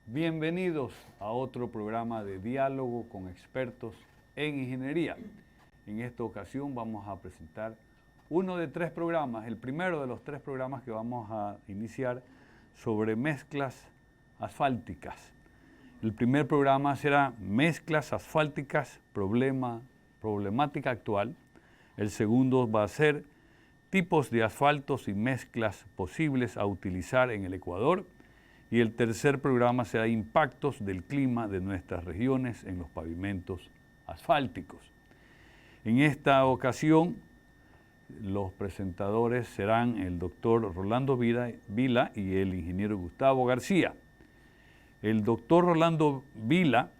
Bienvenidos a otro programa de diálogo con expertos en ingeniería. En esta ocasión vamos a presentar uno de 3 programas, el primero de los 3 programas que vamos a iniciar sobre mezclas asfálticas. El primer programa será mezclas asfálticas, problemática actual. El segundo va a ser tipos de asfaltos y mezclas posibles a utilizar en el Ecuador. Y el tercer programa será impactos del clima de nuestras regiones en los pavimentos asfálticos. En esta ocasión, los presentadores serán el doctor Rolando Vila y el ingeniero Gustavo García. El doctor Rolando Vila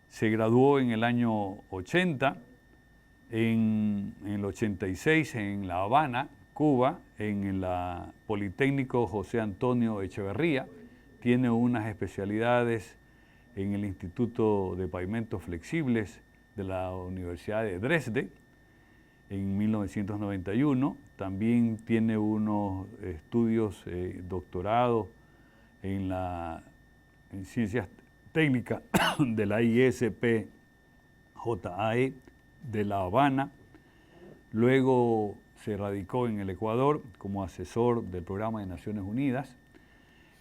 se graduó en el año 80, en el 86 en La Habana, Cuba, en el Politécnico José Antonio Echeverría. Tiene unas especialidades en el Instituto de Pavimentos Flexibles de la Universidad de Dresde en 1991. También tiene unos estudios doctorados en Ciencias Técnicas de la ISPJAE de La Habana. Luego se radicó en el Ecuador como asesor del Programa de Naciones Unidas.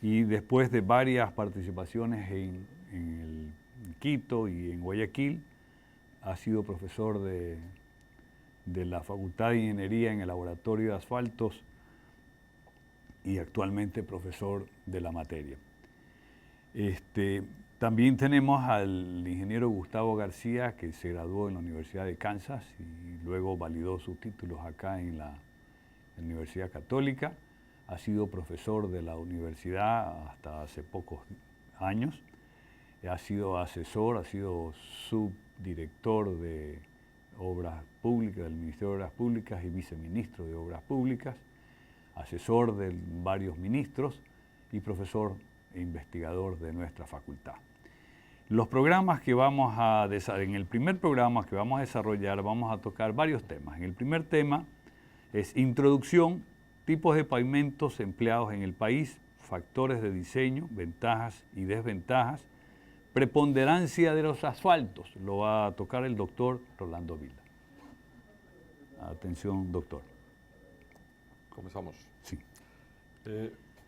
Y después de varias participaciones en Quito y en Guayaquil, ha sido profesor de la Facultad de Ingeniería en el Laboratorio de Asfaltos y actualmente profesor de la materia. También tenemos al ingeniero Gustavo García, que se graduó en la Universidad de Kansas y luego validó sus títulos acá en la Universidad Católica. Ha sido profesor de la universidad hasta hace pocos años, ha sido asesor, ha sido subdirector de Obras Públicas, del Ministerio de Obras Públicas y viceministro de Obras Públicas, asesor de varios ministros y profesor e investigador de nuestra facultad. Los programas que en el primer programa que vamos a desarrollar vamos a tocar varios temas. En el primer tema es introducción, tipos de pavimentos empleados en el país, factores de diseño, ventajas y desventajas, preponderancia de los asfaltos. Lo va a tocar el doctor Rolando Vila. Atención, doctor. Comenzamos. Sí.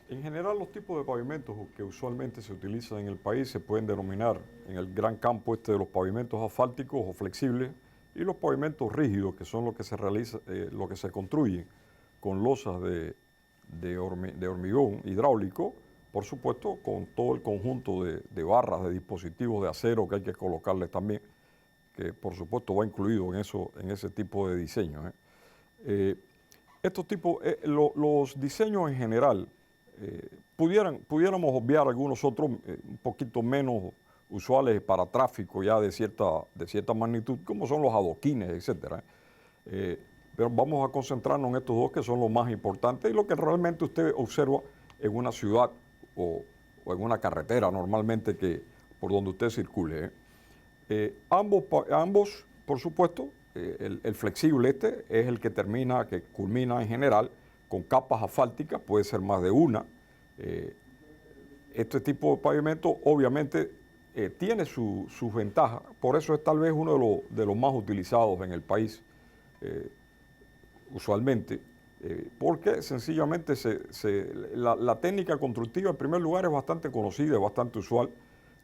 En general, los tipos de pavimentos que usualmente se utilizan en el país se pueden denominar en el gran campo de los pavimentos asfálticos o flexibles y los pavimentos rígidos, que son los que se construyen con losas de hormigón hidráulico, por supuesto, con todo el conjunto de barras, de dispositivos de acero que hay que colocarles también, que por supuesto va incluido en ese tipo de diseño. Los diseños en general, pudiéramos obviar algunos otros un poquito menos usuales para tráfico ya de cierta magnitud, como son los adoquines, etc. Pero vamos a concentrarnos en estos dos que son los más importantes y lo que realmente usted observa en una ciudad o en una carretera normalmente por donde usted circule. Ambos, por supuesto, el flexible es el que culmina en general con capas asfálticas, puede ser más de una. Este tipo de pavimento obviamente tiene sus ventajas, por eso es tal vez uno de los más utilizados en el país. Usualmente, porque sencillamente la técnica constructiva en primer lugar es bastante conocida, es bastante usual.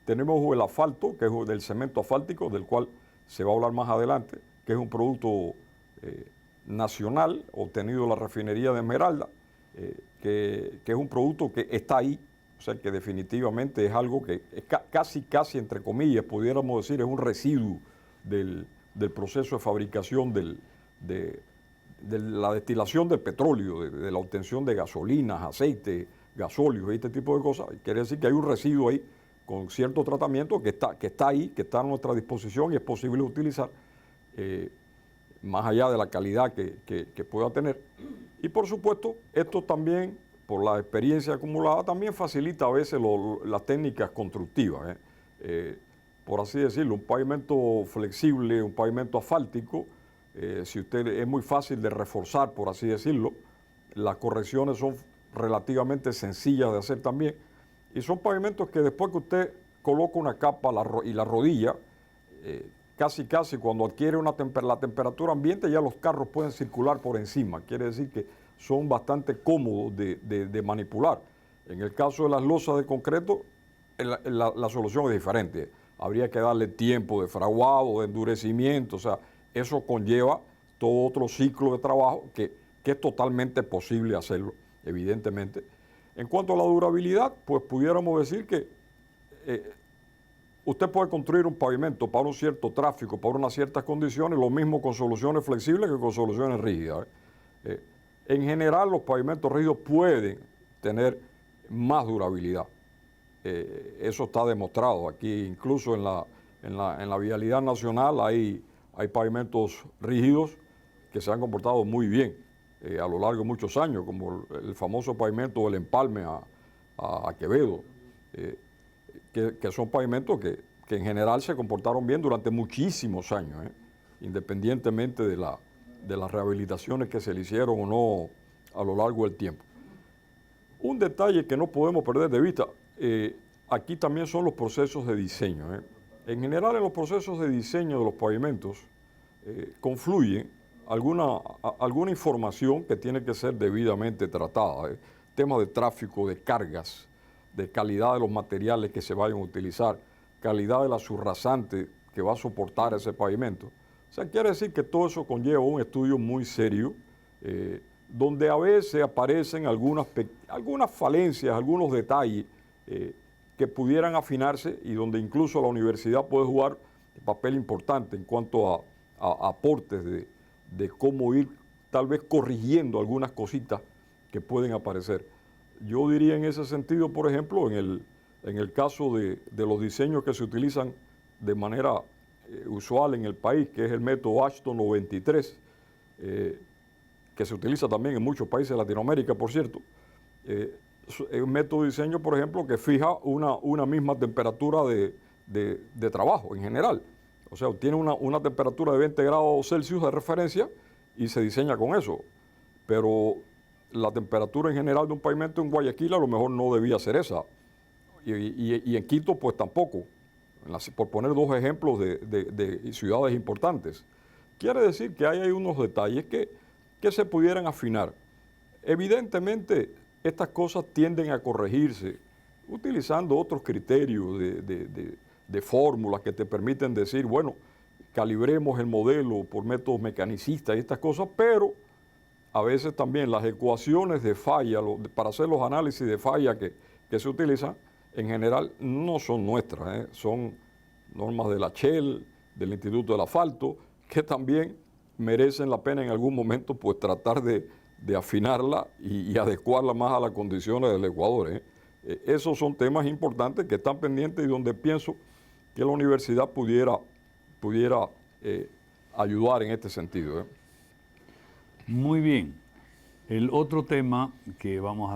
Tenemos el asfalto, que es del cemento asfáltico, del cual se va a hablar más adelante, que es un producto nacional obtenido de la refinería de Esmeralda, que es un producto que está ahí, o sea que definitivamente es algo que es casi entre comillas, pudiéramos decir, es un residuo del proceso de fabricación de la destilación del petróleo, de la obtención de gasolinas, aceite, gasóleos y este tipo de cosas. Quiere decir que hay un residuo ahí con cierto tratamiento que está ahí, que está a nuestra disposición y es posible utilizar más allá de la calidad que pueda tener. Y por supuesto, esto también, por la experiencia acumulada, también facilita a veces las técnicas constructivas. Por así decirlo, un pavimento flexible, un pavimento asfáltico, si usted es muy fácil de reforzar, por así decirlo, las correcciones son relativamente sencillas de hacer también Y son pavimentos que después que usted coloca una capa y la rodilla, casi cuando adquiere la temperatura ambiente ya los carros pueden circular por encima. Quiere decir que son bastante cómodos de manipular. En el caso de las losas de concreto, la solución es diferente. Habría que darle tiempo de fraguado, de endurecimiento, o sea, eso conlleva todo otro ciclo de trabajo que es totalmente posible hacerlo, evidentemente. En cuanto a la durabilidad, pues pudiéramos decir que usted puede construir un pavimento para un cierto tráfico, para unas ciertas condiciones, lo mismo con soluciones flexibles que con soluciones rígidas. En general, los pavimentos rígidos pueden tener más durabilidad. Eso está demostrado. Aquí, incluso en la vialidad nacional, hay pavimentos rígidos que se han comportado muy bien a lo largo de muchos años, como el famoso pavimento del Empalme a Quevedo, que son pavimentos que en general se comportaron bien durante muchísimos años, independientemente de las rehabilitaciones que se le hicieron o no a lo largo del tiempo. Un detalle que no podemos perder de vista, aquí también son los procesos de diseño. En general, en los procesos de diseño de los pavimentos confluye alguna información que tiene que ser debidamente tratada. Temas de tráfico, de cargas, de calidad de los materiales que se vayan a utilizar, calidad de la subrasante que va a soportar ese pavimento. O sea, quiere decir que todo eso conlleva un estudio muy serio, donde a veces aparecen algunas falencias, algunos detalles que pudieran afinarse y donde incluso la universidad puede jugar un papel importante en cuanto a aportes de cómo ir tal vez corrigiendo algunas cositas que pueden aparecer. Yo diría en ese sentido, por ejemplo, en el caso de los diseños que se utilizan de manera usual en el país, que es el método Ashton 93, que se utiliza también en muchos países de Latinoamérica, por cierto. Es un método de diseño, por ejemplo, que fija una misma temperatura de trabajo en general. O sea, tiene una temperatura de 20 grados Celsius de referencia y se diseña con eso. Pero la temperatura en general de un pavimento en Guayaquil a lo mejor no debía ser esa. Y en Quito, pues tampoco. Por poner dos ejemplos de ciudades importantes. Quiere decir que hay unos detalles que se pudieran afinar. Evidentemente, estas cosas tienden a corregirse utilizando otros criterios de fórmulas que te permiten decir, bueno, calibremos el modelo por métodos mecanicistas y estas cosas, pero a veces también las ecuaciones de falla, para hacer los análisis de falla que se utilizan, en general no son nuestras, son normas de la Shell, del Instituto del Asfalto, que también merecen la pena en algún momento pues tratar de afinarla y adecuarla más a las condiciones del Ecuador. Esos son temas importantes que están pendientes y donde pienso que la universidad pudiera ayudar en este sentido. Muy bien. El otro tema que vamos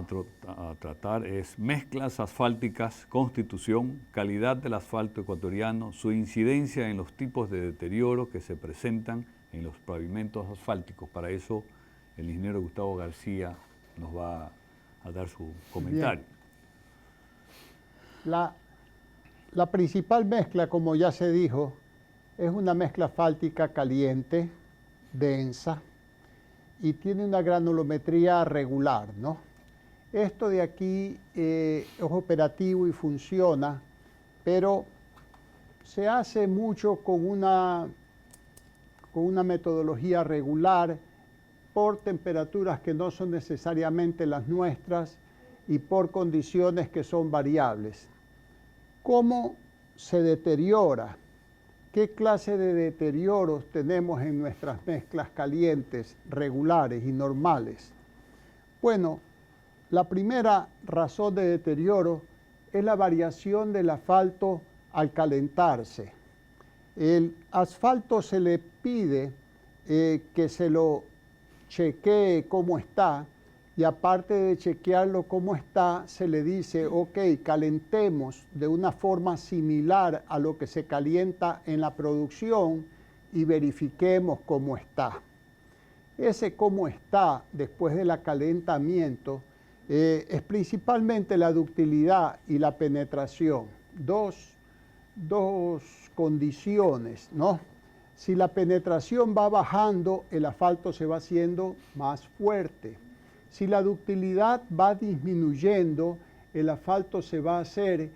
a tratar es mezclas asfálticas, constitución, calidad del asfalto ecuatoriano, su incidencia en los tipos de deterioro que se presentan en los pavimentos asfálticos. Para eso el ingeniero Gustavo García nos va a dar su comentario. La principal mezcla, como ya se dijo, es una mezcla asfáltica caliente, densa, y tiene una granulometría regular, ¿no? Esto de aquí es operativo y funciona, pero se hace mucho con una metodología regular por temperaturas que no son necesariamente las nuestras y por condiciones que son variables. ¿Cómo se deteriora? ¿Qué clase de deterioros tenemos en nuestras mezclas calientes, regulares y normales? Bueno, la primera razón de deterioro es la variación del asfalto al calentarse. El asfalto se le pide que se lo chequee cómo está, y aparte de chequearlo cómo está, se le dice, ok, calentemos de una forma similar a lo que se calienta en la producción y verifiquemos cómo está. Ese cómo está después del acalentamiento es principalmente la ductilidad y la penetración. Dos condiciones, ¿no? Si la penetración va bajando, el asfalto se va haciendo más fuerte. Si la ductilidad va disminuyendo, el asfalto se va a hacer,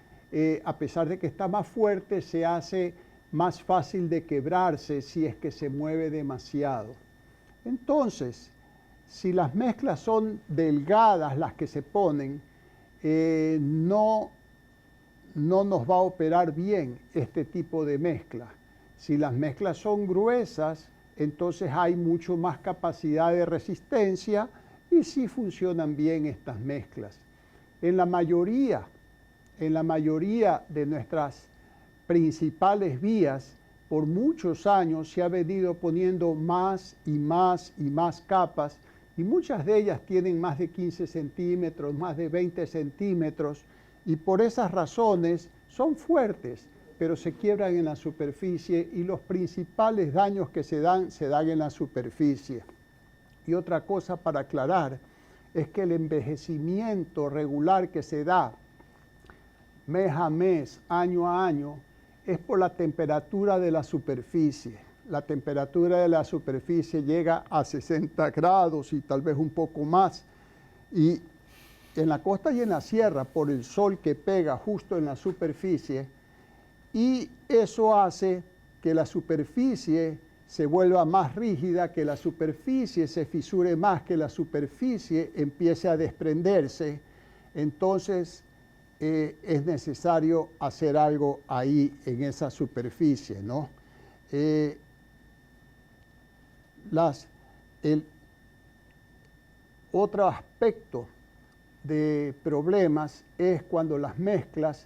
a pesar de que está más fuerte, se hace más fácil de quebrarse si es que se mueve demasiado. Entonces, si las mezclas son delgadas las que se ponen, no nos va a operar bien este tipo de mezcla. Si las mezclas son gruesas, entonces hay mucho más capacidad de resistencia y sí funcionan bien estas mezclas. En la mayoría de nuestras principales vías, por muchos años se ha venido poniendo más y más y más capas, y muchas de ellas tienen más de 15 centímetros, más de 20 centímetros, y por esas razones son fuertes, pero se quiebran en la superficie y los principales daños que se dan en la superficie. Y otra cosa para aclarar es que el envejecimiento regular que se da mes a mes, año a año, es por la temperatura de la superficie. La temperatura de la superficie llega a 60 grados y tal vez un poco más. Y en la costa y en la sierra, por el sol que pega justo en la superficie, y eso hace que la superficie se vuelva más rígida, que la superficie se fisure más, que la superficie empiece a desprenderse. Entonces es necesario hacer algo ahí en esa superficie, ¿no? Otro aspecto de problemas es cuando las mezclas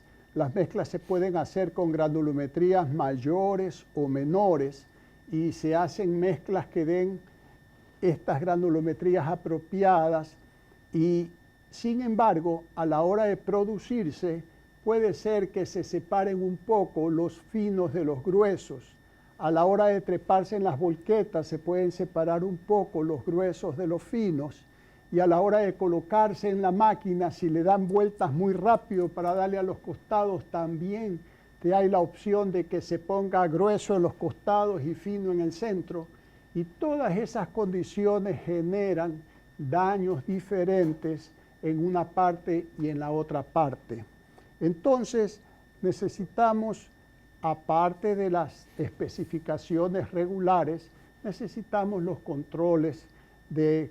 se pueden hacer con granulometrías mayores o menores y se hacen mezclas que den estas granulometrías apropiadas y sin embargo a la hora de producirse puede ser que se separen un poco los finos de los gruesos. A la hora de treparse en las volquetas se pueden separar un poco los gruesos de los finos y a la hora de colocarse en la máquina, si le dan vueltas muy rápido para darle a los costados, también hay la opción de que se ponga grueso en los costados y fino en el centro. Y todas esas condiciones generan daños diferentes en una parte y en la otra parte. Entonces, necesitamos, aparte de las especificaciones regulares, necesitamos los controles de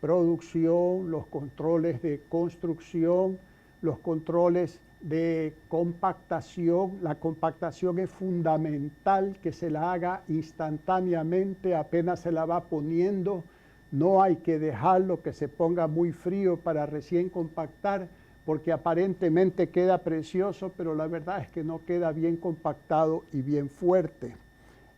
producción, los controles de construcción, los controles de compactación. La compactación es fundamental que se la haga instantáneamente, apenas se la va poniendo. No hay que dejarlo que se ponga muy frío para recién compactar, porque aparentemente queda precioso, pero la verdad es que no queda bien compactado y bien fuerte.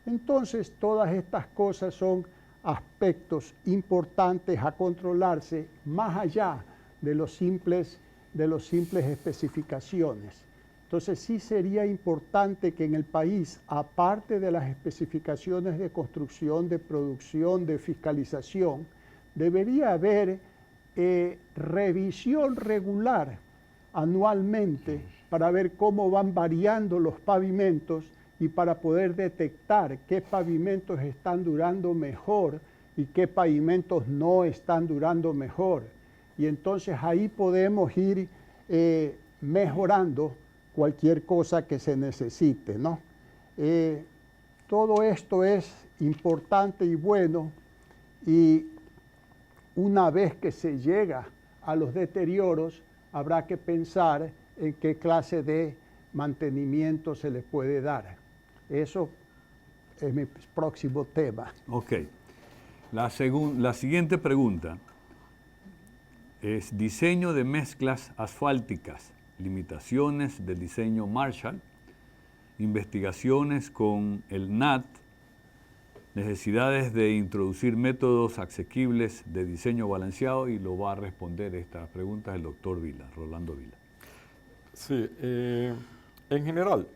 Entonces, todas estas cosas son aspectos importantes a controlarse más allá de los simples especificaciones. Entonces sí sería importante que en el país, aparte de las especificaciones de construcción, de producción, de fiscalización, debería haber revisión regular anualmente para ver cómo van variando los pavimentos y para poder detectar qué pavimentos están durando mejor y qué pavimentos no están durando mejor. Y entonces ahí podemos ir mejorando cualquier cosa que se necesite, ¿no? Todo esto es importante y bueno, y una vez que se llega a los deterioros, habrá que pensar en qué clase de mantenimiento se les puede dar. Eso es mi próximo tema. Ok. La siguiente pregunta es diseño de mezclas asfálticas, limitaciones del diseño Marshall, investigaciones con el NAT, necesidades de introducir métodos asequibles de diseño balanceado, y lo va a responder estas preguntas el doctor Vila, Rolando Vila. Sí, en general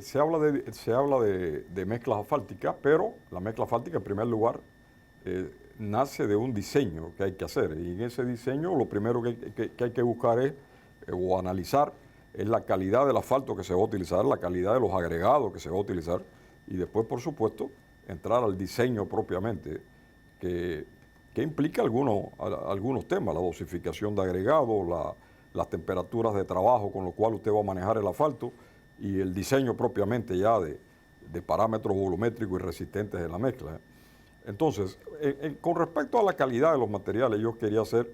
se habla de mezclas asfálticas, pero la mezcla asfáltica en primer lugar nace de un diseño que hay que hacer. Y en ese diseño lo primero que hay que buscar es, o analizar, es la calidad del asfalto que se va a utilizar, la calidad de los agregados que se va a utilizar, y después, por supuesto, entrar al diseño propiamente, que implica algunos temas, la dosificación de agregados, las temperaturas de trabajo con lo cual usted va a manejar el asfalto, y el diseño propiamente ya de parámetros volumétricos y resistentes de la mezcla. Entonces, con respecto a la calidad de los materiales, yo quería hacer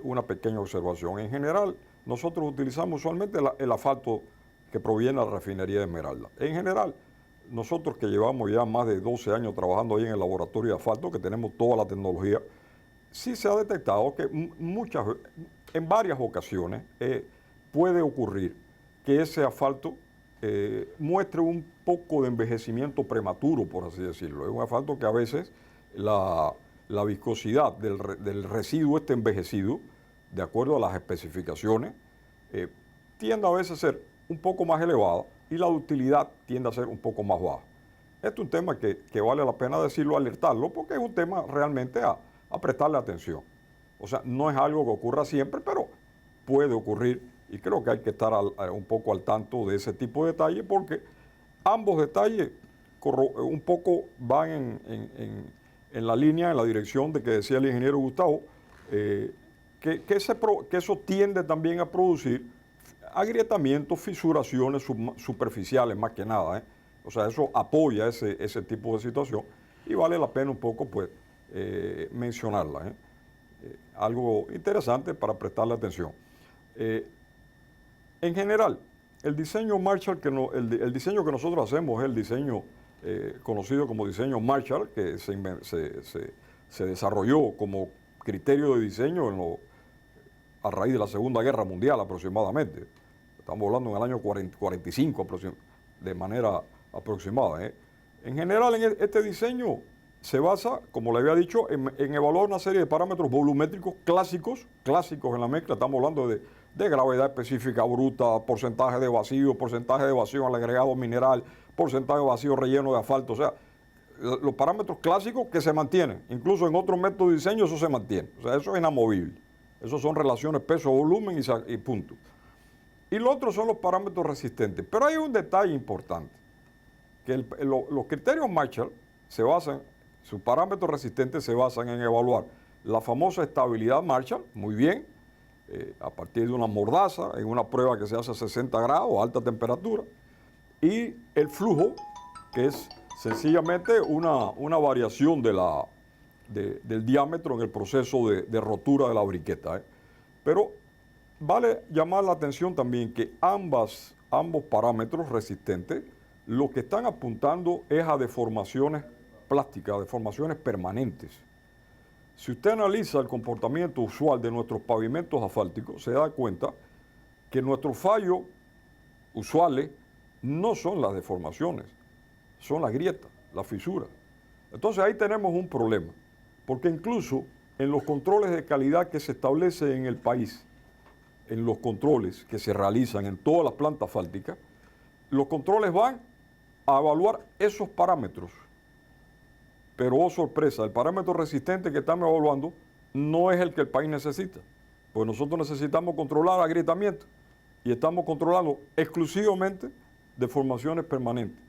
una pequeña observación. En general, nosotros utilizamos usualmente el asfalto que proviene de la refinería de Esmeralda. En general, nosotros que llevamos ya más de 12 años trabajando ahí en el laboratorio de asfalto, que tenemos toda la tecnología, sí se ha detectado que en varias ocasiones puede ocurrir que ese asfalto muestre un poco de envejecimiento prematuro, por así decirlo. Es un asfalto que a veces la viscosidad del residuo envejecido, de acuerdo a las especificaciones, tiende a veces a ser un poco más elevada y la ductilidad tiende a ser un poco más baja. Este es un tema que vale la pena decirlo, alertarlo, porque es un tema realmente a prestarle atención. O sea, no es algo que ocurra siempre, pero puede ocurrir, y creo que hay que estar un poco al tanto de ese tipo de detalles, porque ambos detalles un poco van en la línea, en la dirección de que decía el ingeniero Gustavo, que eso tiende también a producir agrietamientos, fisuraciones superficiales más que nada. O sea, eso apoya ese tipo de situación y vale la pena un poco pues mencionarla. Algo interesante para prestarle atención. En general, el diseño Marshall, el diseño que nosotros hacemos es el diseño conocido como diseño Marshall, que se desarrolló como criterio de diseño a raíz de la Segunda Guerra Mundial aproximadamente. Estamos hablando en el año 45 de manera aproximada. En general, este diseño se basa, como le había dicho, en evaluar una serie de parámetros volumétricos clásicos en la mezcla. Estamos hablando de gravedad específica bruta, porcentaje de vacío al agregado mineral, porcentaje de vacío relleno de asfalto. O sea, los parámetros clásicos que se mantienen. Incluso en otros métodos de diseño eso se mantiene. O sea, eso es inamovible. Esos son relaciones peso-volumen y punto. Y lo otro son los parámetros resistentes. Pero hay un detalle importante, que los criterios Marshall sus parámetros resistentes se basan en evaluar la famosa estabilidad Marshall, muy bien, a partir de una mordaza, en una prueba que se hace a 60 grados, alta temperatura, y el flujo, que es sencillamente una variación del diámetro en el proceso de rotura de la briqueta. Pero vale llamar la atención también que ambos parámetros resistentes lo que están apuntando es a deformaciones plásticas, deformaciones permanentes. Si usted analiza el comportamiento usual de nuestros pavimentos asfálticos, se da cuenta que nuestros fallos usuales no son las deformaciones, son las grietas, las fisuras. Entonces ahí tenemos un problema, porque incluso en los controles de calidad que se establecen en el país, en los controles que se realizan en todas las plantas asfálticas, los controles van a evaluar esos parámetros. Pero, oh sorpresa, el parámetro resistente que estamos evaluando no es el que el país necesita. Pues nosotros necesitamos controlar agrietamiento y estamos controlando exclusivamente deformaciones permanentes.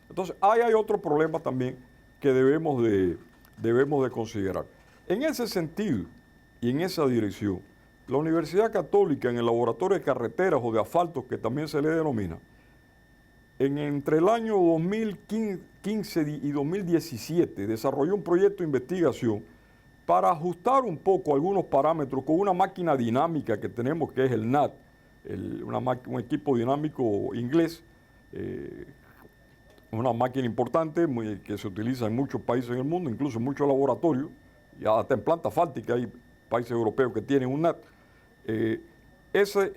Entonces, ahí hay otro problema también que debemos de considerar. En ese sentido y en esa dirección, la Universidad Católica, en el laboratorio de carreteras o de asfaltos, que también se le denomina, entre el año 2015 y 2017 desarrolló un proyecto de investigación para ajustar un poco algunos parámetros con una máquina dinámica que tenemos, que es el NAT, un equipo dinámico inglés, una máquina importante que se utiliza en muchos países en el mundo, incluso en muchos laboratorios, y hasta en planta asfáltica hay países europeos que tienen un NAT.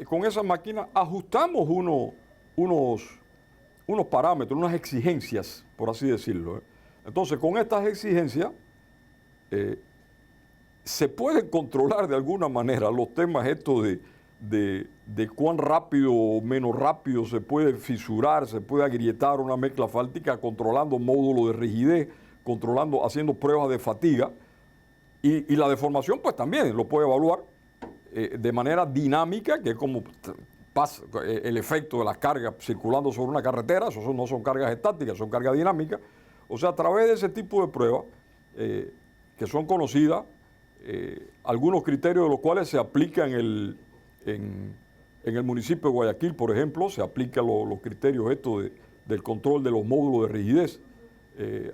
Con esa máquina ajustamos unos parámetros, unas exigencias, por así decirlo. Entonces, con estas exigencias se pueden controlar de alguna manera los temas estos de cuán rápido o menos rápido se puede fisurar, se puede agrietar una mezcla asfáltica controlando módulos de rigidez, controlando, haciendo pruebas de fatiga. Y la deformación pues también lo puede evaluar de manera dinámica, que es como pasa el efecto de las cargas circulando sobre una carretera. Eso no son cargas estáticas, son cargas dinámicas. O sea, a través de ese tipo de pruebas que son conocidas, algunos criterios de los cuales se aplican en el municipio de Guayaquil, por ejemplo, se aplican los criterios estos del control de los módulos de rigidez.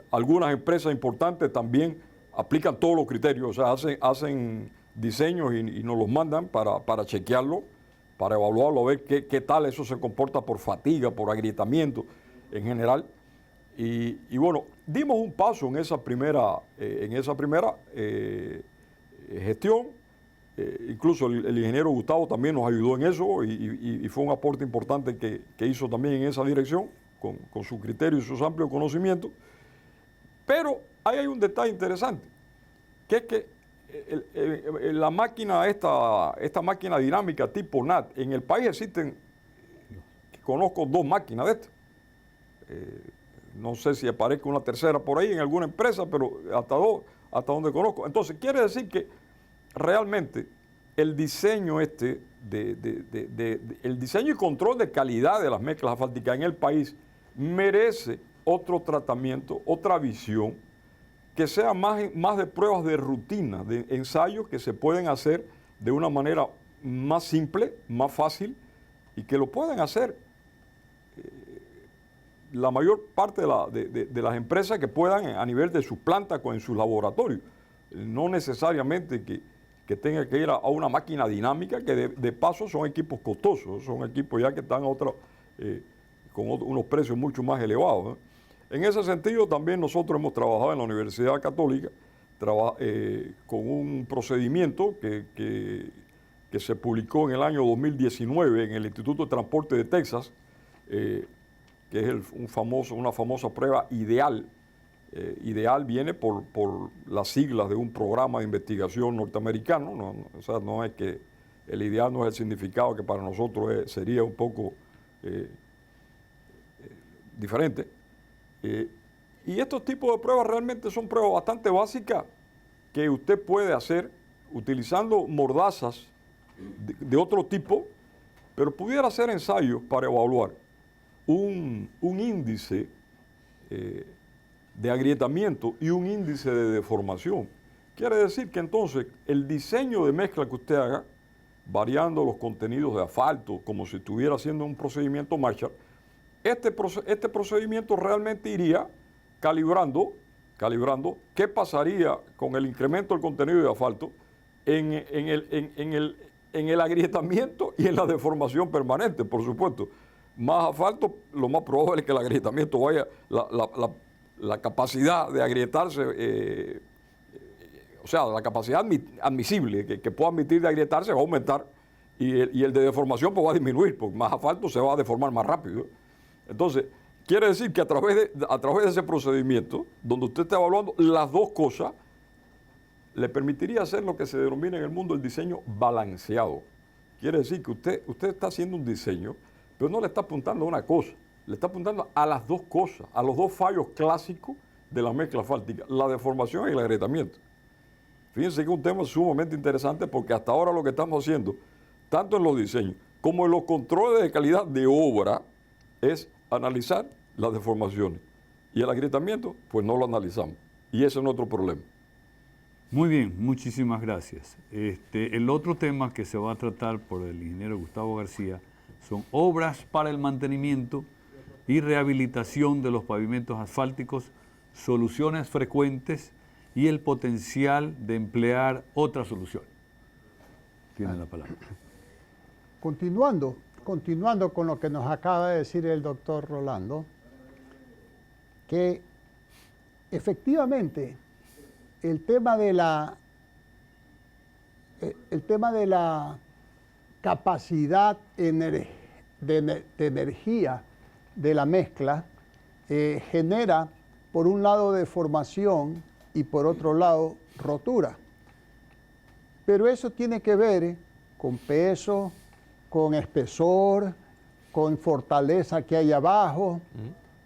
Algunas empresas importantes también aplican todos los criterios, o sea, hacen diseños y nos los mandan para chequearlo, para evaluarlo, a ver qué tal eso se comporta por fatiga, por agrietamiento en general. Y bueno, dimos un paso en esa primera gestión. Incluso el ingeniero Gustavo también nos ayudó en eso y fue un aporte importante que hizo también en esa dirección, con su criterio y sus amplios conocimientos. Pero ahí hay un detalle interesante, que es que la máquina, esta máquina dinámica tipo NAT, en el país existen, conozco 2 máquinas de estas. No sé si aparezca una tercera por ahí en alguna empresa, pero hasta donde conozco. Entonces, quiere decir que realmente el diseño el diseño y control de calidad de las mezclas asfálticas en el país merece otro tratamiento, otra visión, que sea más de pruebas de rutina, de ensayos que se pueden hacer de una manera más simple, más fácil, y que lo pueden hacer la mayor parte de las empresas que puedan a nivel de sus plantas o en sus laboratorios. No necesariamente que tenga que ir a una máquina dinámica, que de paso son equipos costosos, son equipos ya que están con unos precios mucho más elevados, ¿no? En ese sentido, también nosotros hemos trabajado en la Universidad Católica con un procedimiento que se publicó en el año 2019 en el Instituto de Transporte de Texas, que es una famosa prueba IDEAL. IDEAL viene por las siglas de un programa de investigación norteamericano. O sea, no es que el ideal no es el significado que para nosotros sería un poco diferente. Y estos tipos de pruebas realmente son pruebas bastante básicas que usted puede hacer utilizando mordazas de otro tipo, pero pudiera hacer ensayos para evaluar un índice de agrietamiento y un índice de deformación. Quiere decir que entonces el diseño de mezcla que usted haga, variando los contenidos de asfalto, como si estuviera haciendo un procedimiento Marshall, este procedimiento realmente iría calibrando qué pasaría con el incremento del contenido de asfalto en el agrietamiento y en la deformación permanente, por supuesto. Más asfalto, lo más probable es que el agrietamiento vaya, la capacidad de agrietarse, o sea, la capacidad admisible que pueda admitir de agrietarse va a aumentar y el de deformación pues va a disminuir, porque más asfalto se va a deformar más rápido. Entonces, quiere decir que a través de ese procedimiento, donde usted está evaluando las dos cosas, le permitiría hacer lo que se denomina en el mundo el diseño balanceado. Quiere decir que usted está haciendo un diseño, pero no le está apuntando a una cosa, le está apuntando a las dos cosas, a los dos fallos clásicos de la mezcla asfáltica, la deformación y el agrietamiento. Fíjense que es un tema sumamente interesante porque hasta ahora lo que estamos haciendo, tanto en los diseños como en los controles de calidad de obra, es analizar las deformaciones. Y el agrietamiento, pues no lo analizamos. Y ese es nuestro problema. Muy bien, muchísimas gracias. El otro tema que se va a tratar por el ingeniero Gustavo García son obras para el mantenimiento y rehabilitación de los pavimentos asfálticos, soluciones frecuentes y el potencial de emplear otras soluciones. Tiene la palabra. Continuando con lo que nos acaba de decir el doctor Rolando, que efectivamente el tema de la capacidad de energía de la mezcla genera, por un lado, deformación y por otro lado, rotura. Pero eso tiene que ver con peso, con espesor, con fortaleza que hay abajo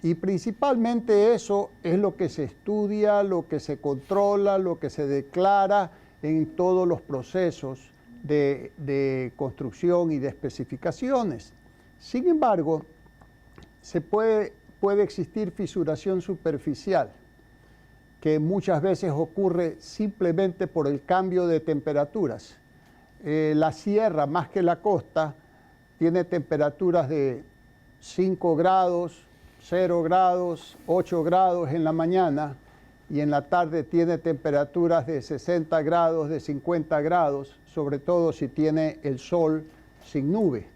Y principalmente eso es lo que se estudia, lo que se controla, lo que se declara en todos los procesos de construcción y de especificaciones. Sin embargo, puede existir fisuración superficial, que muchas veces ocurre simplemente por el cambio de temperaturas. La sierra, más que la costa, tiene temperaturas de 5 grados, 0 grados, 8 grados en la mañana, y en la tarde tiene temperaturas de 60 grados, de 50 grados, sobre todo si tiene el sol sin nube.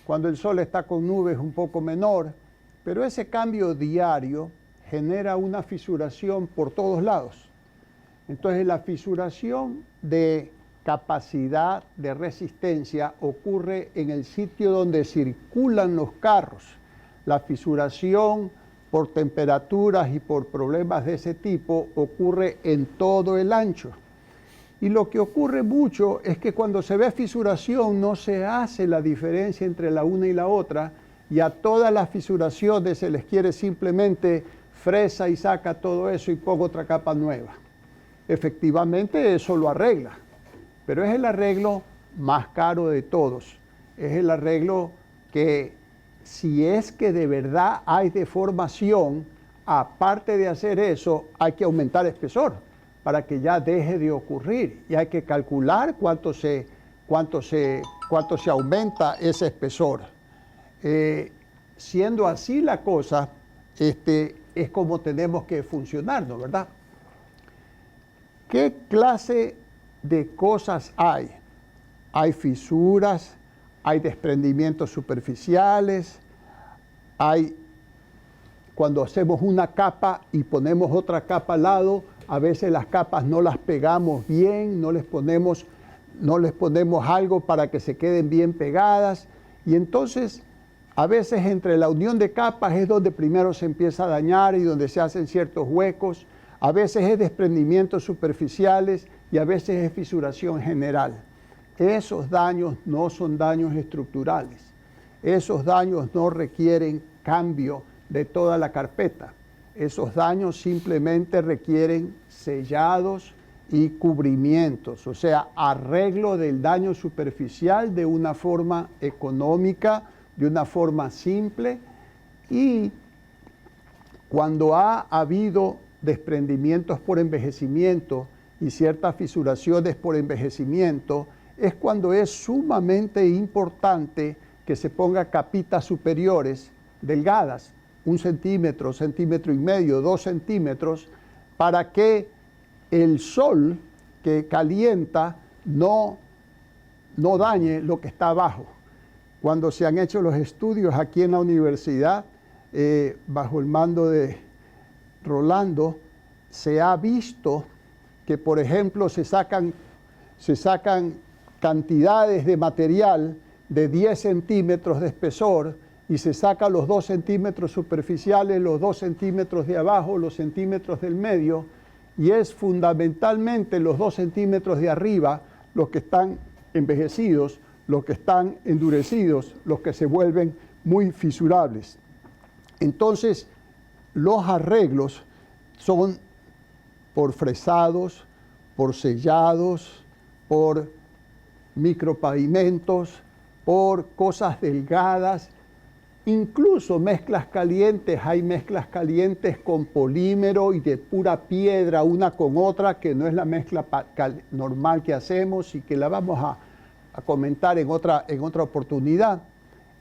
Cuando el sol está con nubes es un poco menor, pero ese cambio diario genera una fisuración por todos lados. Entonces la fisuración de capacidad de resistencia ocurre en el sitio donde circulan los carros. La fisuración por temperaturas y por problemas de ese tipo ocurre en todo el ancho. Y lo que ocurre mucho es que cuando se ve fisuración no se hace la diferencia entre la una y la otra, y a todas las fisuraciones se les quiere simplemente fresa y saca todo eso y pongo otra capa nueva. Efectivamente eso lo arregla, pero es el arreglo más caro de todos. Es el arreglo que, si es que de verdad hay deformación, aparte de hacer eso, hay que aumentar el espesor para que ya deje de ocurrir, y hay que calcular cuánto se aumenta ese espesor. Siendo así la cosa, es como tenemos que funcionar, ¿no? ¿Verdad? ¿Qué clase de cosas hay? Hay fisuras, hay desprendimientos superficiales, cuando hacemos una capa y ponemos otra capa al lado, a veces las capas no las pegamos bien, no les ponemos algo para que se queden bien pegadas, y entonces a veces entre la unión de capas es donde primero se empieza a dañar y donde se hacen ciertos huecos. A veces es desprendimientos superficiales y a veces es fisuración general. Esos daños no son daños estructurales. Esos daños no requieren cambio de toda la carpeta. Esos daños simplemente requieren sellados y cubrimientos, o sea, arreglo del daño superficial de una forma económica, de una forma simple. Y cuando ha habido desprendimientos por envejecimiento y ciertas fisuraciones por envejecimiento, es cuando es sumamente importante que se ponga capitas superiores delgadas, 1 centímetro, centímetro y medio, 2 centímetros, para que el sol que calienta no dañe lo que está abajo. Cuando se han hecho los estudios aquí en la universidad, bajo el mando de Rolando, se ha visto que, por ejemplo, se sacan cantidades de material de 10 centímetros de espesor y se sacan los 2 centímetros superficiales, los 2 centímetros de abajo, los centímetros del medio, y es fundamentalmente los 2 centímetros de arriba los que están envejecidos, los que están endurecidos, los que se vuelven muy fisurables. Entonces, los arreglos son por fresados, por sellados, por micropavimentos, por cosas delgadas, incluso mezclas calientes. Hay mezclas calientes con polímero y de pura piedra una con otra, que no es la mezcla normal que hacemos y que la vamos a comentar en otra oportunidad.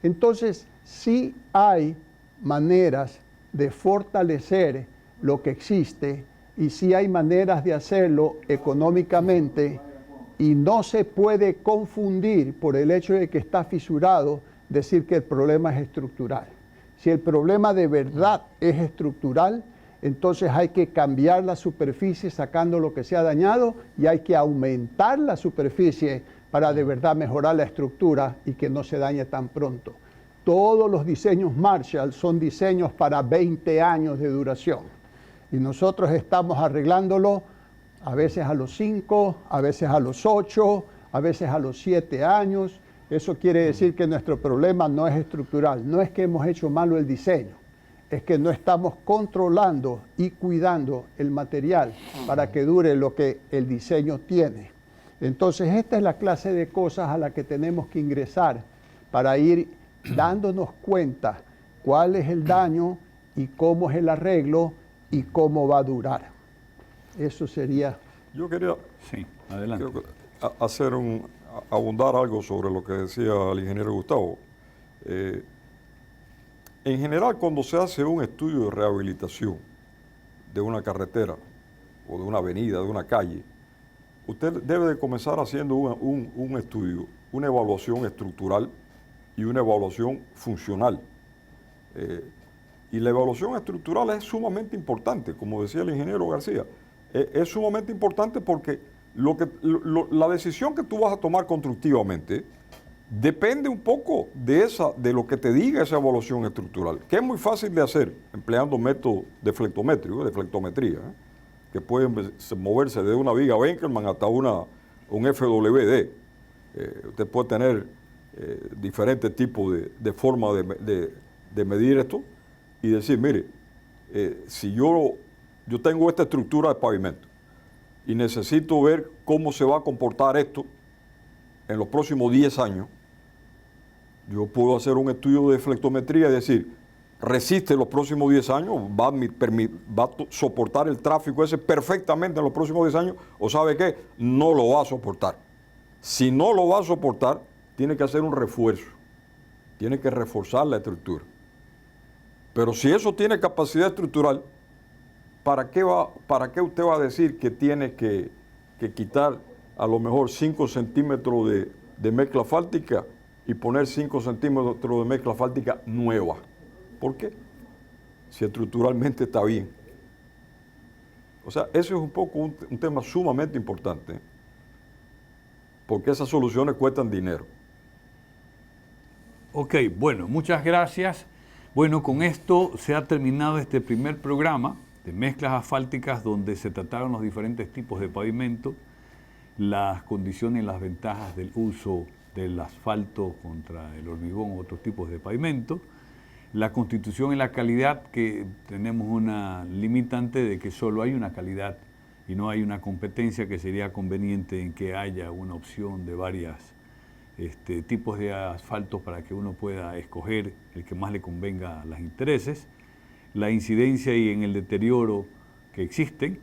Entonces, sí hay maneras de fortalecer lo que existe y sí hay maneras de hacerlo económicamente, y no se puede confundir por el hecho de que está fisurado decir que el problema es estructural. Si el problema de verdad es estructural, entonces hay que cambiar la superficie sacando lo que se ha dañado y hay que aumentar la superficie para de verdad mejorar la estructura y que no se dañe tan pronto. Todos los diseños Marshall son diseños para 20 años de duración y nosotros estamos arreglándolo a veces a los 5, a veces a los 8, a veces a los 7 años. Eso quiere decir que nuestro problema no es estructural, no es que hemos hecho malo el diseño, es que no estamos controlando y cuidando el material para que dure lo que el diseño tiene. Entonces, esta es la clase de cosas a la que tenemos que ingresar para ir dándonos cuenta cuál es el daño y cómo es el arreglo y cómo va a durar. Eso sería... Yo quería Sí, adelante. abundar algo sobre lo que decía el ingeniero Gustavo. En general, cuando se hace un estudio de rehabilitación de una carretera o de una avenida, de una calle, usted debe de comenzar haciendo un estudio, una evaluación estructural y una evaluación funcional. Y la evaluación estructural es sumamente importante, como decía el ingeniero García. Es sumamente importante porque la decisión que tú vas a tomar constructivamente depende un poco de lo que te diga esa evaluación estructural, que es muy fácil de hacer empleando métodos de flectometría, que pueden moverse de una viga Benkelman hasta un FWD. Usted puede tener diferentes tipos de forma de medir esto y decir, mire, si yo tengo esta estructura de pavimento y necesito ver cómo se va a comportar esto en los próximos 10 años, yo puedo hacer un estudio de flectometría y decir, resiste los próximos 10 años, va a soportar el tráfico ese perfectamente en los próximos 10 años, o sabe qué, no lo va a soportar. Si no lo va a soportar, tiene que hacer un refuerzo, tiene que reforzar la estructura. Pero si eso tiene capacidad estructural, ¿para qué usted va a decir que tiene que quitar a lo mejor 5 centímetros de mezcla asfáltica y poner 5 centímetros de mezcla asfáltica nueva? ¿Por qué? Si estructuralmente está bien. O sea, eso es un poco un tema sumamente importante, porque esas soluciones cuestan dinero. Ok, bueno, muchas gracias. Bueno, con esto se ha terminado este primer programa de mezclas asfálticas donde se trataron los diferentes tipos de pavimento, las condiciones y las ventajas del uso del asfalto contra el hormigón u otros tipos de pavimento, la constitución y la calidad, que tenemos una limitante de que solo hay una calidad y no hay una competencia, que sería conveniente en que haya una opción de varios tipos de asfaltos para que uno pueda escoger el que más le convenga a los intereses, la incidencia y en el deterioro que existen.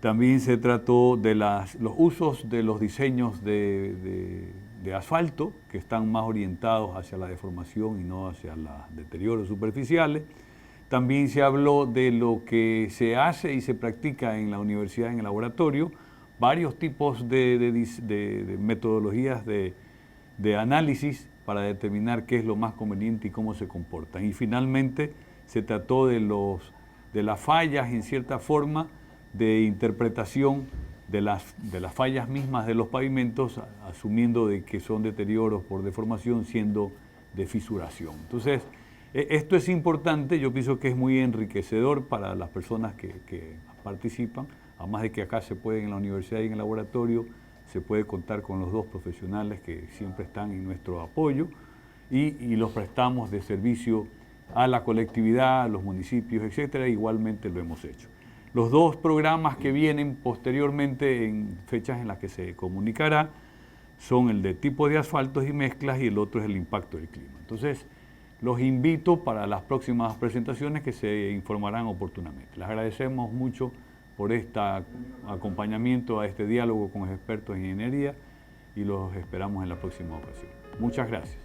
También se trató de los usos de los diseños de asfalto, que están más orientados hacia la deformación y no hacia los deterioros superficiales. También se habló de lo que se hace y se practica en la universidad, en el laboratorio, varios tipos de metodologías de análisis para determinar qué es lo más conveniente y cómo se comportan. Y finalmente se trató de las fallas, en cierta forma, de interpretación de las fallas mismas de los pavimentos, asumiendo de que son deterioros por deformación, siendo de fisuración. Entonces, esto es importante, yo pienso que es muy enriquecedor para las personas que participan, además de que acá se puede, en la universidad y en el laboratorio, se puede contar con los dos profesionales que siempre están en nuestro apoyo y los prestamos de servicio a la colectividad, a los municipios, etcétera. Igualmente lo hemos hecho. Los dos programas que vienen posteriormente en fechas en las que se comunicará son el de tipo de asfaltos y mezclas y el otro es el impacto del clima. Entonces, los invito para las próximas presentaciones que se informarán oportunamente. Les agradecemos mucho por este acompañamiento a este diálogo con los expertos en ingeniería y los esperamos en la próxima ocasión. Muchas gracias.